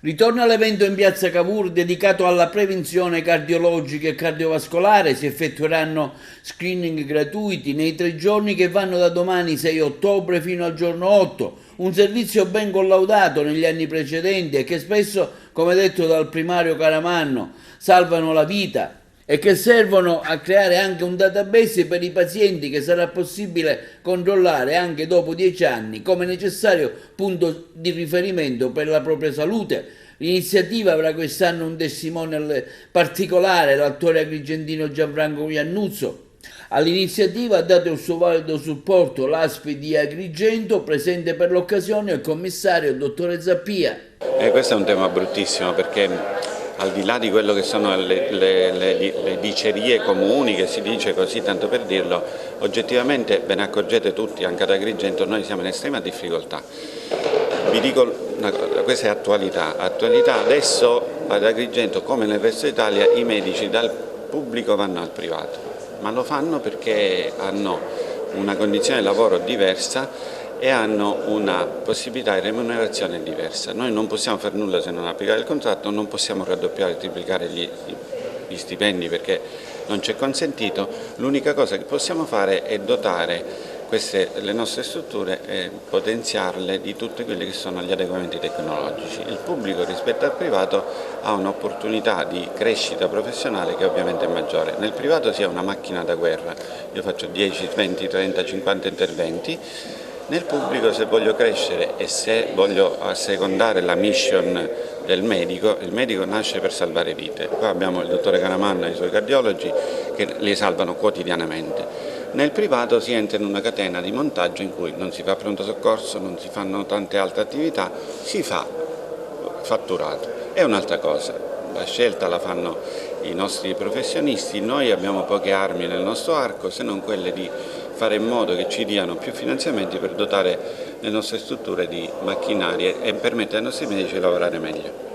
Ritorna l'evento in piazza Cavour dedicato alla prevenzione cardiologica e cardiovascolare. Si effettueranno screening gratuiti nei 3 giorni che vanno da domani 6 ottobre fino al giorno 8. Un servizio ben collaudato negli anni precedenti e che spesso, come detto dal primario Caramanno, salvano la vita e che servono a creare anche un database per i pazienti che sarà possibile controllare anche dopo 10 anni come necessario punto di riferimento per la propria salute. L'iniziativa avrà quest'anno un testimonial particolare, l'attore agrigentino Gianfranco Iannuzzo. All'iniziativa ha dato il suo valido supporto l'ASP di Agrigento, presente per l'occasione il commissario dottore Zappia. Questo è un tema bruttissimo perché al di là di quello che sono le dicerie comuni, che si dice così tanto per dirlo, oggettivamente ve ne accorgete tutti, anche ad Agrigento noi siamo in estrema difficoltà. Vi dico una cosa, questa è attualità, adesso ad Agrigento come nel resto d'Italia i medici dal pubblico vanno al privato, ma lo fanno perché hanno una condizione di lavoro diversa e hanno una possibilità di remunerazione diversa. Noi non possiamo fare nulla se non applicare il contratto, non possiamo raddoppiare e triplicare gli stipendi perché non c'è consentito. L'unica cosa che possiamo fare è dotare le nostre strutture e potenziarle di tutti quelli che sono gli adeguamenti tecnologici. Il pubblico rispetto al privato ha un'opportunità di crescita professionale che ovviamente è maggiore. Nel privato si è una macchina da guerra, io faccio 10, 20, 30, 50 interventi. Nel pubblico, se voglio crescere e se voglio assecondare la mission del medico, il medico nasce per salvare vite. Qua abbiamo il dottore Caramanna e i suoi cardiologi che li salvano quotidianamente. Nel privato si entra in una catena di montaggio in cui non si fa pronto soccorso, non si fanno tante altre attività, si fa fatturato. È un'altra cosa, la scelta la fanno i nostri professionisti, noi abbiamo poche armi nel nostro arco se non quelle di fare in modo che ci diano più finanziamenti per dotare le nostre strutture di macchinari e permettere ai nostri medici di lavorare meglio.